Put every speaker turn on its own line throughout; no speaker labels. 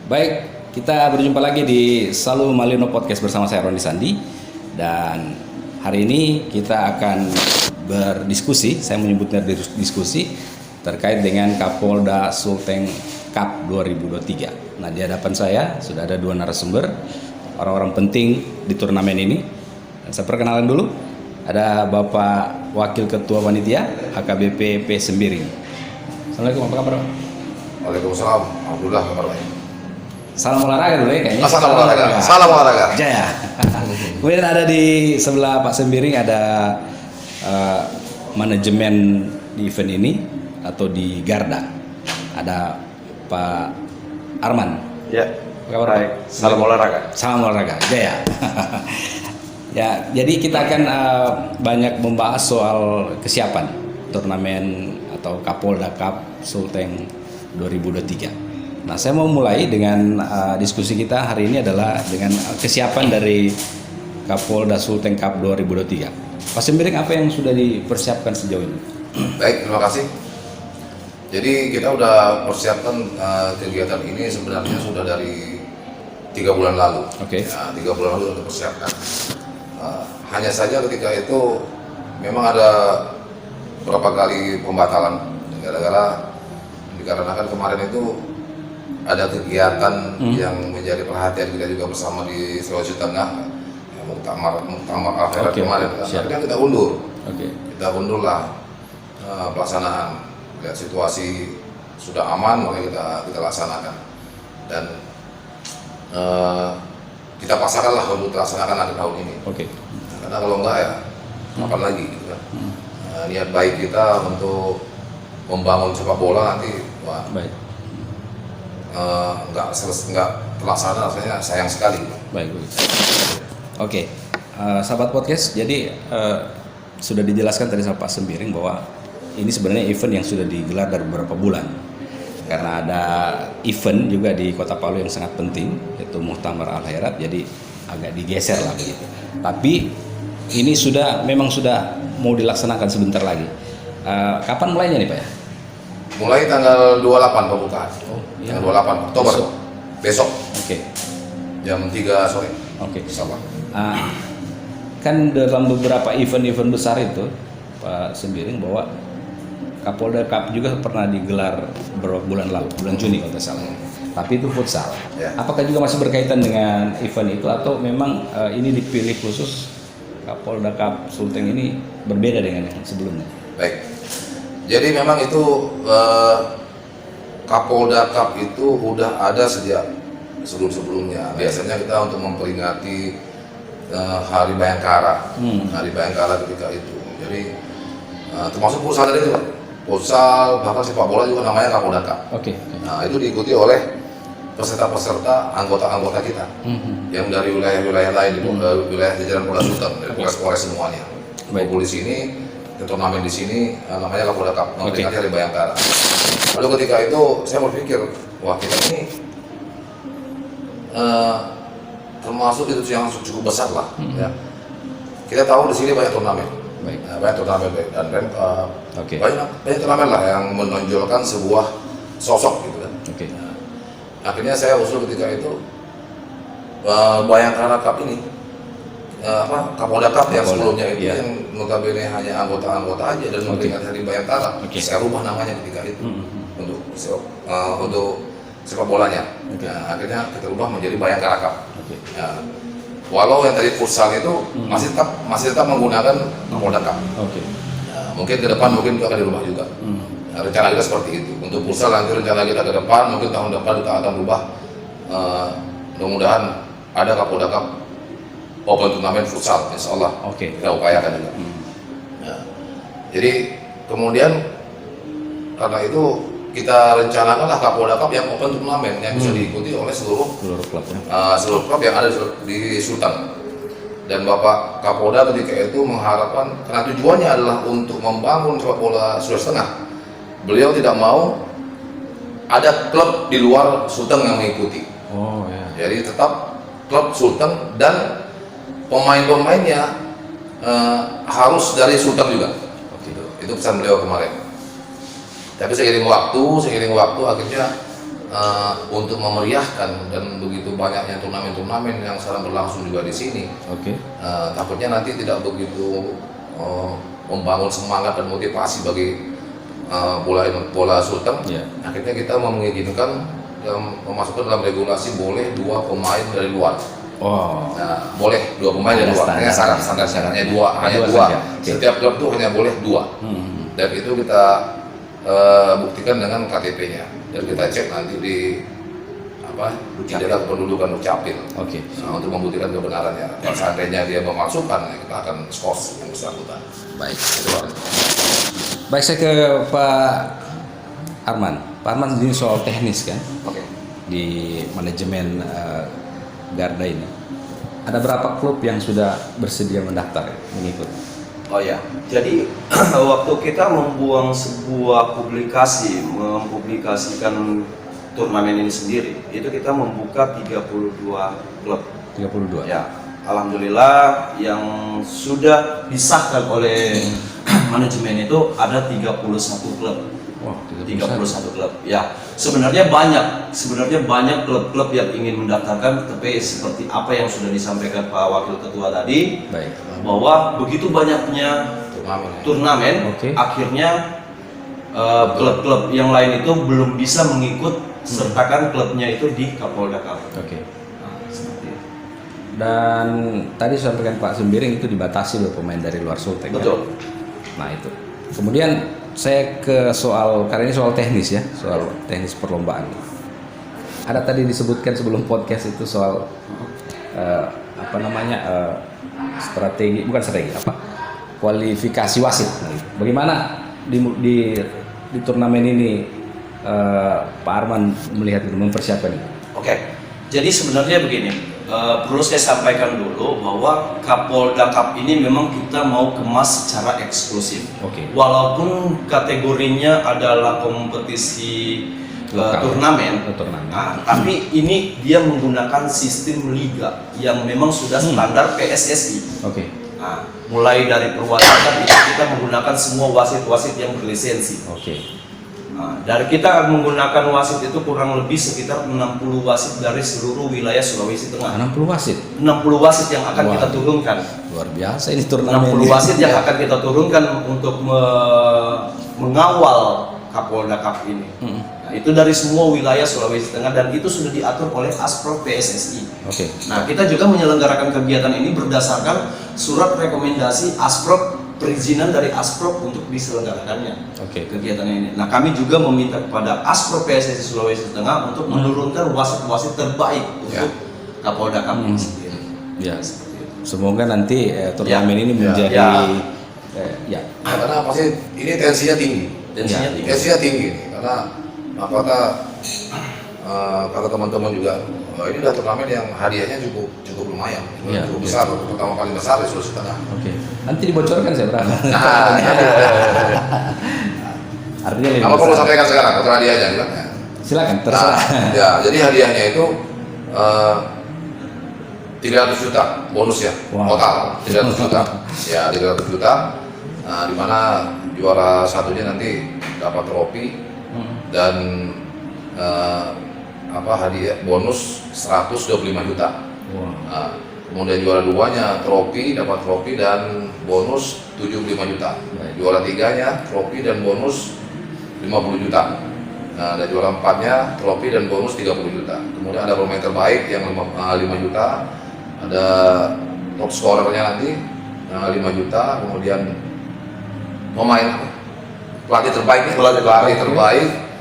Baik, kita berjumpa lagi di Salu Malino Podcast bersama saya Roni Sandi. Dan hari ini kita akan berdiskusi, saya menyebutnya diskusi terkait dengan Kapolda Sulteng Cup 2023. Nah, di hadapan saya sudah ada dua narasumber, orang-orang penting di turnamen ini. Dan saya perkenalan dulu, ada Bapak Wakil Ketua Panitia HKBP P Sembiring. Assalamualaikum, apa kabar Pak?
Waalaikumsalam, alhamdulillah kabar baik.
Salam olahraga dulu ya kayaknya.
Salam olahraga.
Jaya. Kemudian ada di sebelah Pak Sembiring ada manajemen di event ini atau di Garda. Ada Pak Arman.
Ya,
Apa kabar,
baik.
Pak?
Salam olahraga.
Salam olahraga. Jaya. Ya, jadi kita akan banyak membahas soal kesiapan turnamen atau Kapolda Cup Sulteng 2023. Nah, saya mau mulai dengan diskusi kita hari ini adalah dengan kesiapan dari Kapolda Sulteng Cup 2023. Pak Sembiring, apa yang sudah dipersiapkan sejauh ini?
Baik, terima kasih. Jadi kita udah persiapkan kegiatan ini sebenarnya sudah dari 3 bulan lalu.
Oke.
Ya, 3 bulan lalu sudah persiapkan. Hanya saja ketika itu memang ada beberapa kali pembatalan gara-gara dikarenakan kemarin itu ada kegiatan yang menjadi perhatian kita juga bersama di Sulawesi Tengah, ya, muktamar akhirat kemarin. Akhirnya kita undur. Kita undurlah pelaksanaan. Lihat situasi sudah aman, maka kita laksanakan. Dan kita pasarkanlah untuk dilaksanakan akhir tahun ini. Karena kalau enggak ya kapan lagi gitu kan. Niat baik kita untuk membangun sepak bola nanti nggak terlaksana, rasanya sayang sekali.
Baik. Oke. Sahabat podcast, jadi sudah dijelaskan tadi sama Pak Sembiring bahwa ini sebenarnya event yang sudah digelar dari beberapa bulan. Karena ada event juga di Kota Palu yang sangat penting, yaitu Muktamar Al-Khairat, jadi agak digeser lah begitu. Tapi ini memang sudah mau dilaksanakan sebentar lagi. Kapan mulainya nih Pak ya?
Mulai tanggal 28 pembukaan.
Iya.
Tanggal 28 Oktober. Besok. Jam 3 sore. Insyaallah.
Kan dalam beberapa event-event besar itu Pak Sembiring bahwa Kapolda Cup juga pernah digelar beberapa bulan lalu, bulan Juni kalau tidak salah. Tapi itu futsal.
Ya.
Apakah juga masih berkaitan dengan event itu atau memang ini dipilih khusus Kapolda Cup Sulteng ini berbeda dengan yang sebelumnya?
Baik. Jadi memang itu Kapolda Cup itu udah ada sejak sebelum-sebelumnya. Biasanya kita untuk memperingati Hari Bayangkara, Hari Bayangkara ketika itu. Jadi termasuk futsal tadi juga, futsal bahkan sepak bola juga namanya Kapolda Cup. Nah, itu diikuti oleh peserta-peserta anggota-anggota kita yang dari wilayah-wilayah lain, wilayah jajaran Polda Sulteng, dari Polres semuanya. Kumpul di sini. Turnamen di sini namanya Kapolda Cup, memperingati Hari Bayangkara. Lalu ketika itu saya berpikir, wah kita ini termasuk itu yang cukup besar lah. Ya. Kita tahu di sini banyak turnamen, banyak turnamen dan banyak turnamen lah yang menonjolkan sebuah sosok gitu kan. Akhirnya saya usul ketika itu Bayangkara Cup ini. Kapolda Cup yang sebelumnya itu yang notabene hanya anggota-anggota aja dan memperingati Hari Bayangkara. Saya rubah namanya ketika itu untuk sepak bolanya. Akhirnya kita rubah menjadi Bayangkara Cup. Walau yang tadi futsal itu masih tetap menggunakan Kapolda Cup. Mungkin ke depan mungkin itu akan dirubah juga. Rencana kita seperti itu. Untuk futsal nanti rencana kita ke depan mungkin tahun depan kita akan rubah. Mudah-mudahan ada Kapolda Cup Open turnamen futsal, insya Allah kita upayakan juga. Jadi kemudian karena itu kita rencanakanlah Kapolda Cup yang open turnamen yang bisa diikuti oleh seluruh klub yang ada di Sulteng. Dan Bapak Kapolda ketika itu mengharapkan, karena tujuannya adalah untuk membangun sepak bola Sulawesi Tengah. Beliau tidak mau ada klub di luar Sulteng yang mengikuti. Jadi tetap klub Sulteng dan pemain-pemainnya harus dari Sulteng juga. Itu pesan beliau kemarin. Tapi seiring waktu akhirnya untuk memeriahkan dan begitu banyaknya turnamen-turnamen yang sekarang berlangsung juga di sini.
Oke.
Takutnya nanti tidak begitu membangun semangat dan motivasi bagi bola Sulteng.
Yeah.
Akhirnya kita mengizinkan memasukkan dalam regulasi boleh 2 pemain dari luar.
Oh.
Nah, boleh 2 pemain dari luar. Hanya standar-standarnya hanya 2.
Saja.
Setiap klub itu hanya boleh 2. Dan itu kita buktikan dengan KTP-nya. Dan kita cek nanti di data kependudukan Dukcapil.
Oke.
Nah, untuk membuktikan kebenarannya. Kalau seandainya dia memasukkan, kita akan skors yang bersangkutan.
Baik. Baik, saya ke Pak Arman. Pak Arman, ini soal teknis kan?
Oke.
Di manajemen Garda ini. Ada berapa klub yang sudah bersedia mendaftar mengikut?
Oh ya, jadi waktu kita membuang sebuah publikasi, mempublikasikan turnamen ini sendiri, itu kita membuka 32 klub.
32?
Ya, alhamdulillah yang sudah disahkan oleh manajemen itu ada 31 klub.
Wah,
31 klub. Ya, sebenarnya banyak klub-klub yang ingin mendaftarkan, tapi seperti apa yang sudah disampaikan Pak Wakil Ketua tadi,
Baik.
bahwa begitu banyaknya turnamen,
Oke.
akhirnya klub-klub yang lain itu belum bisa mengikut sertakan klubnya itu di Kapolda Cup.
Oke.
Nah, seperti itu.
Dan tadi sampaikan Pak Sembiring itu dibatasi loh pemain dari luar Sulteng.
Betul.
Nah itu. Kemudian saya ke soal, karena ini soal teknis ya, soal teknis perlombaan. Ada tadi disebutkan sebelum podcast itu soal strategi, bukan strategi, kualifikasi wasit. Bagaimana di turnamen ini Pak Arman melihat itu, mempersiapkan itu?
Oke, jadi sebenarnya begini, perlu saya sampaikan dulu bahwa Kapolda Cup ini memang kita mau kemas secara eksklusif.
Oke.
Walaupun kategorinya adalah kompetisi turnamen, nah, tapi ini dia menggunakan sistem liga yang memang sudah standar PSSI.
Oke.
Nah, mulai dari perwasitan itu kita menggunakan semua wasit-wasit yang berlisensi.
Oke.
Nah, dari kita menggunakan wasit itu kurang lebih sekitar 60 wasit dari seluruh wilayah Sulawesi Tengah.
60 wasit.
60 wasit yang akan
Wah.
kita turunkan.
Luar biasa ini turnamen.
60 wasit yang akan kita turunkan untuk mengawal Kapolda Cup ini. Nah, itu dari semua wilayah Sulawesi Tengah dan itu sudah diatur oleh Asprov PSSI.
Oke.
Nah, kita juga menyelenggarakan kegiatan ini berdasarkan surat rekomendasi Asprov, perizinan dari Asprov untuk diselenggarakannya kegiatan ini. Nah, kami juga meminta kepada Asprov PSSI Sulawesi Tengah untuk menurunkan wasit-wasit terbaik untuk Kapolda Cup ini sendiri.
Ya. Semoga nanti turnamen ini menjadi
karena pasti ini tensinya tinggi. Tensinya tinggi karena kata teman-teman juga ini udah turnamen yang hadiahnya cukup lumayan, cukup besar, pertama kali besar di Sulawesi Tengah.
Oke. Nanti dibocorkan saya berapa? Artinya lebih
Apa perlu
besar.
sampaikan sekarang untuk hadiahnya juga?
Silakan, terserah.
Ya, jadi hadiahnya itu 300 juta bonus ya,
Wow.
total 300 juta. Ya, 300 juta. Nah, di mana juara satunya nanti dapat trofi dan hadiah bonus 125 juta.
Wow.
Nah, kemudian juara duanya dapat trofi dan bonus 75 juta.
Baik.
Juara tiganya trofi dan bonus 50 juta. Nah, dan juara empatnya trofi dan bonus 30 juta. Kemudian ada pemain terbaik yang 5 juta. Ada top scorernya nanti 5 juta. Kemudian pelatih terbaik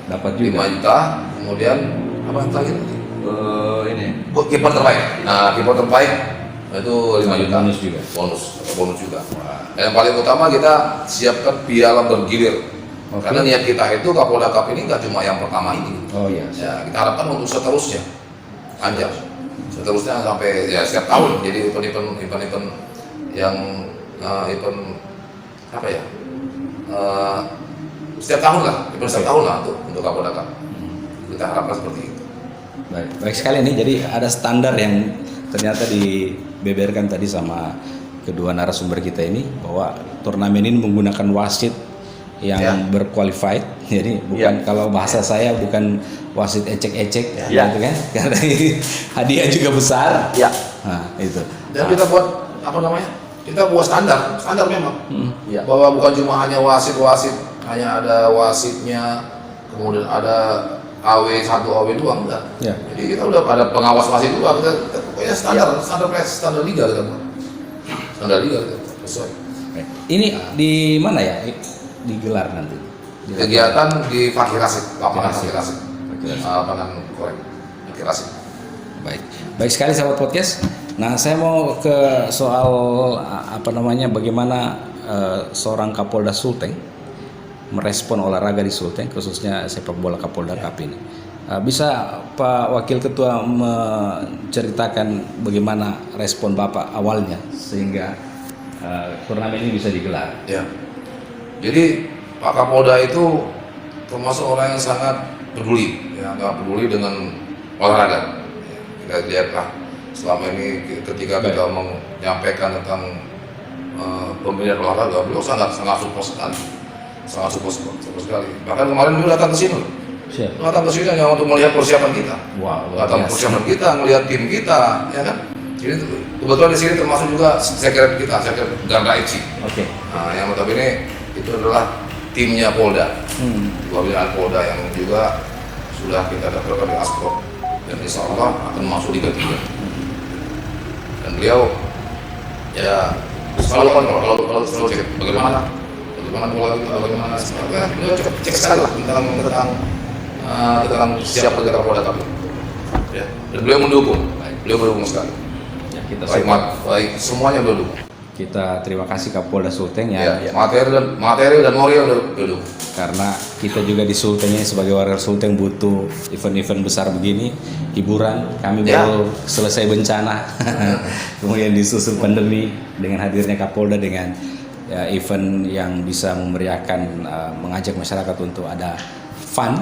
Dapat juga.
5 juta. Kemudian apa lagi?
Ini
Kiper terbaik. Nah, kiper terbaik itu 5 juta. Bonus juga. Dan yang paling utama kita siapkan piala bergilir.
Oke.
Karena niat kita itu Kapolda Cup ini nggak cuma yang pertama ini.
Oh iya.
Ya, kita harapkan untuk seterusnya. Panjang. Seterusnya sampai ya setiap tahun. Jadi event-event yang event apa ya? Setiap tahun lah, setiap tahun lah untuk Kapolda Cup. Kita harapkan seperti itu.
Baik sekali nih. Jadi ada standar yang ternyata dibeberkan tadi sama kedua narasumber kita ini, bahwa turnamen ini menggunakan wasit yang berqualified. Jadi bukan kalau bahasa saya bukan wasit ecek-ecek gitu kan. Karena hadiah juga besar.
Ya.
Nah, itu.
Dan kita buat kita buat standar memang.
Ya.
Bahwa bukan cuma hanya wasit, hanya ada wasitnya, kemudian ada AW 1, AW 2 enggak.
Ya.
Jadi kita udah ada pengawas wasit juga, kita pokoknya standar liga kita buat. Standar liga kita sesuai.
Ini di mana ya digelar nanti?
Kegiatan di Fakir Rasid, lapangan Fakir Rasid. Lapangan korek Fakir Rasid.
Baik sekali sahabat podcast. Nah, saya mau ke soal bagaimana seorang Kapolda Sulteng merespon olahraga di Sulteng, khususnya sepak bola Kapolda Cup ini. Bisa Pak Wakil Ketua menceritakan bagaimana respon Bapak awalnya sehingga turnamen ini bisa digelar?
Ya. Jadi Pak Kapolda itu termasuk orang yang sangat peduli, nggak peduli dengan olahraga. Ya, kita lihatlah selama ini ketika kita menyampaikan tentang pembinaan olahraga, beliau sangat support sekali, Bahkan kemarin beliau datang ke sini, datang ke sini hanya untuk melihat persiapan kita, persiapan kita, melihat tim kita, ya kan? Jadi kebetulan di sini termasuk juga saya kira Ganda Ichi. Nah, yang notabene itu adalah timnya Polda, pembinaan Polda yang juga sudah kita daftarkan di Asprop dan insya Allah akan masuk Liga 3. Dan beliau ya selalu kontrol, kalau selalu cek bagaimana bola itu, bagaimana beliau cek sekali lah tentang siapa kita Polda kami. Ya. Dan beliau mendukung sekali.
Kita
baik semuanya berdukung.
Kita terima kasih Kapolda Sulteng ya.
Material dan moral berdukung.
Karena kita juga di Sulteng ini sebagai warga Sulteng butuh event-event besar begini, hiburan. Kami baru selesai bencana, kemudian disusul pandemi dengan hadirnya Kapolda dengan event yang bisa memeriahkan, mengajak masyarakat untuk ada fun,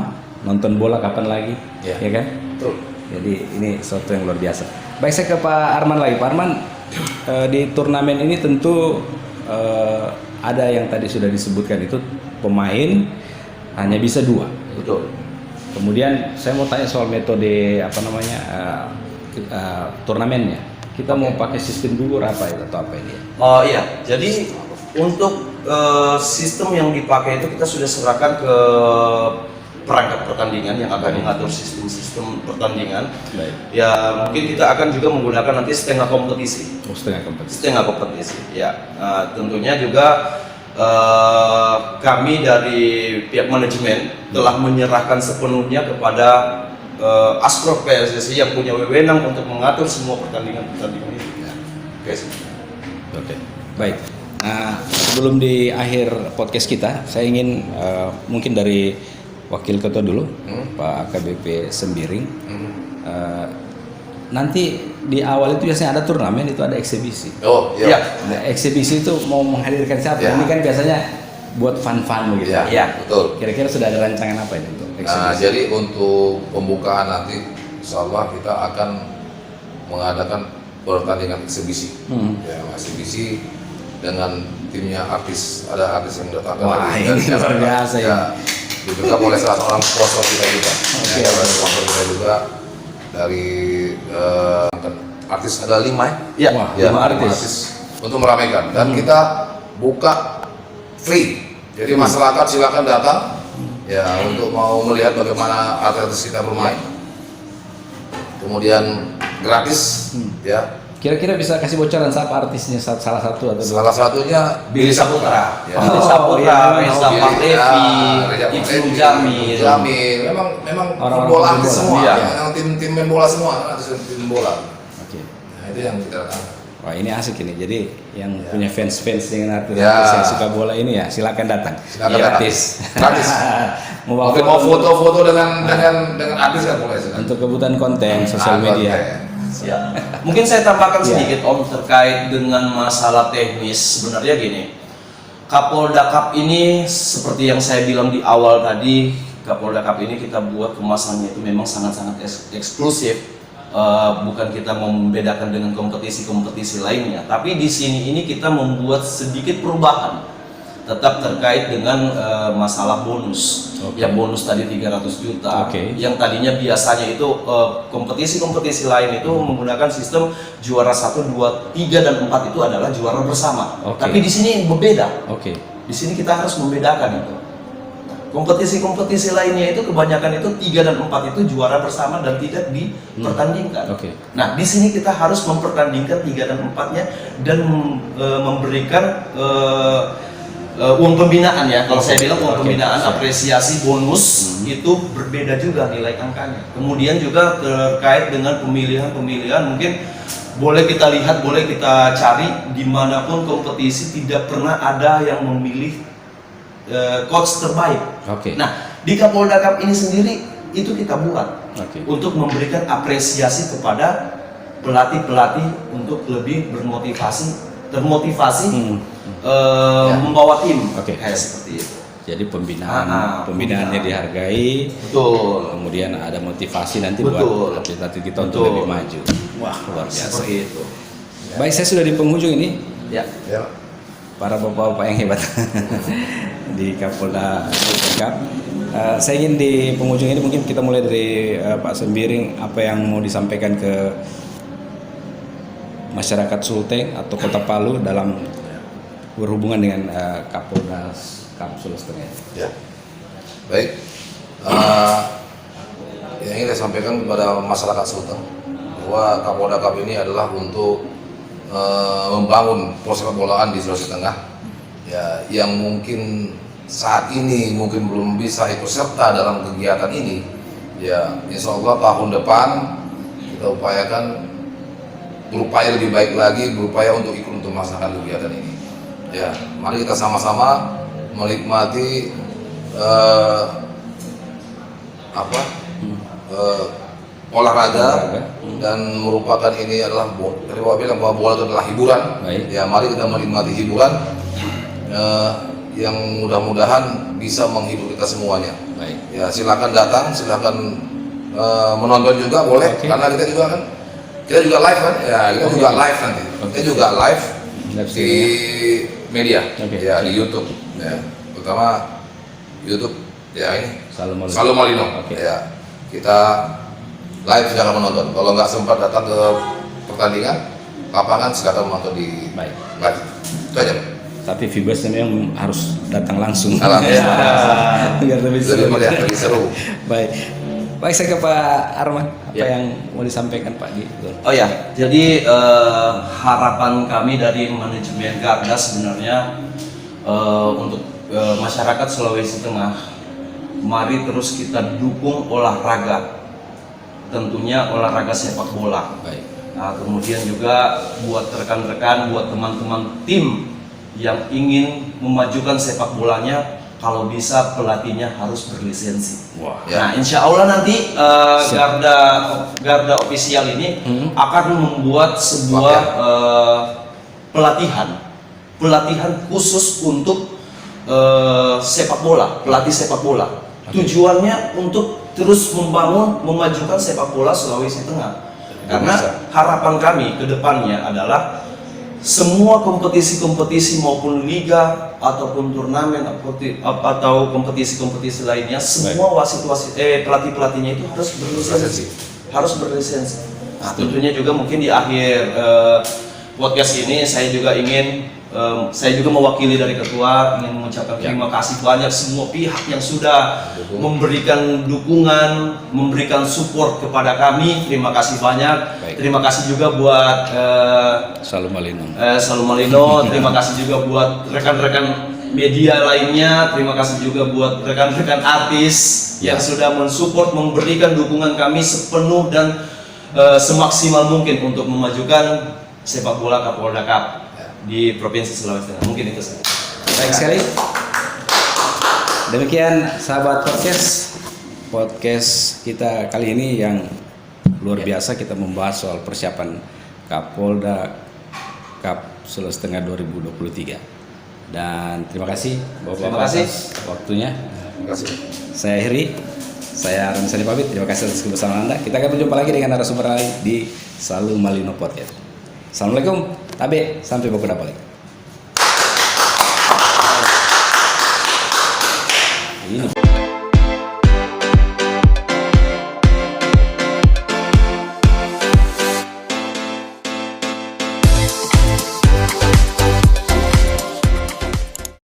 nonton bola kapan lagi, ya kan?
Betul.
Jadi ini sesuatu yang luar biasa. Baik, saya ke Pak Arman lagi. Pak Arman, di turnamen ini tentu ada yang tadi sudah disebutkan, itu pemain hanya bisa 2.
Betul.
Kemudian saya mau tanya soal metode turnamennya. Kita mau pakai sistem gugur atau apa ini?
Oh iya, jadi untuk sistem yang dipakai itu kita sudah serahkan ke perangkat pertandingan yang akan mengatur sistem pertandingan.
Baik.
Ya mungkin kita akan juga menggunakan nanti setengah kompetisi. Setengah kompetisi. Ya, tentunya juga kami dari pihak manajemen telah menyerahkan sepenuhnya kepada Asprop PSSI yang punya wewenang untuk mengatur semua pertandingan ini. Ya.
Oke. Baik. Nah, sebelum di akhir podcast kita, saya ingin mungkin dari Wakil Ketua dulu, Pak AKBP Sembiring. Nanti di awal itu biasanya ada turnamen, itu ada eksibisi.
Oh iya.
Nah, eksibisi itu mau menghadirkan siapa? Ini kan biasanya buat fun-fun begitu.
Iya, betul.
Kira-kira sudah ada rancangan apa ini untuk eksibisi?
Nah, jadi untuk pembukaan nanti, insya Allah kita akan mengadakan pertandingan eksibisi. Ya, eksibisi dengan timnya artis, ada artis yang datang.
Wah, ini luar biasa ya.
Juga oleh salah seorang sponsor kita juga. Ya, sponsor kita juga dari artis ada 5
ya. Wah, 5 artis
untuk meramaikan dan kita buka free. Jadi masyarakat silakan datang ya untuk mau melihat bagaimana artis kita bermain. Kemudian gratis ya.
Kira-kira bisa kasih bocoran siapa artisnya, salah satu atau dua?
Salah satunya
Billy Saputra.
Ya.
Billy Saputra, Reza Pahlevi, Ibnu
Jamil. Memang
orang-orang
bola semua.
Iya.
Yang tim main bola semua, tim bola.
Oke.
Nah, itu yang kita lakukan.
Wah, ini asik ini. Jadi yang punya fans dengan artis yang suka bola ini ya silakan datang. Gratis.
Mau foto-foto dengan artis kan boleh.
Untuk kebutuhan konten sosial media.
Ya. Mungkin saya tambahkan sedikit Om terkait dengan masalah teknis. Sebenarnya gini, Kapolda Cup ini seperti yang saya bilang di awal tadi, Kapolda Cup ini kita buat kemasannya itu memang sangat-sangat eksklusif. Bukan kita mau membedakan dengan kompetisi-kompetisi lainnya, tapi di sini ini kita membuat sedikit perubahan tetap terkait dengan masalah bonus. Yang bonus tadi 300 juta. Yang tadinya biasanya itu kompetisi-kompetisi lain itu menggunakan sistem juara 1, 2, 3 dan 4 itu adalah juara bersama. Tapi di sini berbeda. Di sini kita harus membedakan itu. Kompetisi-kompetisi lainnya itu kebanyakan itu 3 dan 4 itu juara bersama dan tidak dipertandingkan. Nah, di sini kita harus mempertandingkan 3 dan 4-nya dan memberikan uang pembinaan ya. Kalau saya bilang uang pembinaan, apresiasi, bonus itu berbeda juga nilai angkanya. Kemudian juga terkait dengan pemilihan-pemilihan, mungkin boleh kita lihat, boleh kita cari dimanapun kompetisi tidak pernah ada yang memilih coach terbaik. Nah, di Kapolda Cup ini sendiri itu kita buat untuk memberikan apresiasi kepada pelatih-pelatih untuk lebih termotivasi membawa tim kayak seperti itu.
Jadi pembinaannya dihargai, kemudian ada motivasi nanti buat atlet-atlet kita untuk lebih maju. Wah, luar biasa.
Seperti itu.
Baik, saya sudah di penghujung ini.
Ya.
Para bapak-bapak yang hebat di Kapolda Cup. Saya ingin di penghujung ini mungkin kita mulai dari Pak Sembiring, apa yang mau disampaikan ke masyarakat Sulteng atau Kota Palu dalam berhubungan dengan Kapolda Cup Sulawesi Tengah.
Ya, baik. Yang ingin saya sampaikan kepada masyarakat Sulteng bahwa Kapolda Cup ini adalah untuk membangun persepak bolaan di Sulawesi Tengah, ya, yang mungkin saat ini mungkin belum bisa ikut serta dalam kegiatan ini. Ya, insya Allah tahun depan kita upayakan berupaya lebih baik lagi, berupaya untuk ikut untuk melaksanakan kegiatan ini. Ya, mari kita sama-sama menikmati olahraga dan merupakan ini adalah bilang bahwa bola itu adalah hiburan. Ya, mari kita menikmati hiburan yang mudah-mudahan bisa menghibur kita semuanya. Ya, silakan datang, silakan menonton juga boleh, karena kita juga live kan, ya kita juga live nanti. Kita juga live di media, ya di YouTube, ya terutama YouTube, ya ini Salu Malino. Ya, kita live silakan menonton. Kalau nggak sempat datang ke pertandingan lapangan, silakan menonton di live. Itu aja.
Tapi Vibesnya memang harus datang langsung.
Biar lebih seru.
Baik, saya ke Pak Arman. Apa yang mau disampaikan Pak Gi?
Oh ya, jadi harapan kami dari manajemen Garda sebenarnya untuk masyarakat Sulawesi Tengah, mari terus kita dukung olahraga. Tentunya olahraga sepak bola. Nah, kemudian juga buat rekan-rekan, buat teman-teman tim yang ingin memajukan sepak bolanya, kalau bisa pelatihnya harus berlisensi. Nah, insya Allah nanti Garda official ini akan membuat sebuah pelatihan khusus untuk sepak bola, pelatih sepak bola. Tujuannya untuk terus memajukan sepak bola Sulawesi Tengah. Karena harapan kami ke depannya adalah semua kompetisi-kompetisi maupun liga ataupun turnamen atau kompetisi-kompetisi lainnya, semua pelatih-pelatihnya itu harus berlisensi. Nah, tentunya juga mungkin di akhir podcast ini saya juga mewakili dari ketua ingin mengucapkan terima kasih banyak semua pihak yang sudah memberikan dukungan, memberikan support kepada kami. Terima kasih banyak. Terima kasih juga buat
Salu Malino.
Terima kasih juga buat rekan-rekan media lainnya. Terima kasih juga buat rekan-rekan artis yang sudah mensupport, memberikan dukungan kami sepenuh dan semaksimal mungkin untuk memajukan sepak bola Kapolda Cup di Provinsi Sulawesi Tengah. Mungkin itu saja.
Baik sekali. Demikian sahabat podcast kita kali ini yang luar biasa, kita membahas soal persiapan Kapolda Cup Sulawesi Tengah 2023. Dan terima kasih Bapak atas waktunya.
Terima kasih.
Saya akhiri. Saya Ramsani pamit. Terima kasih atas kebersamaan Anda. Kita akan berjumpa lagi dengan narasumber lain di Salu Malino Podcast. Assalamualaikum. Tabe, sampai berjumpa lagi.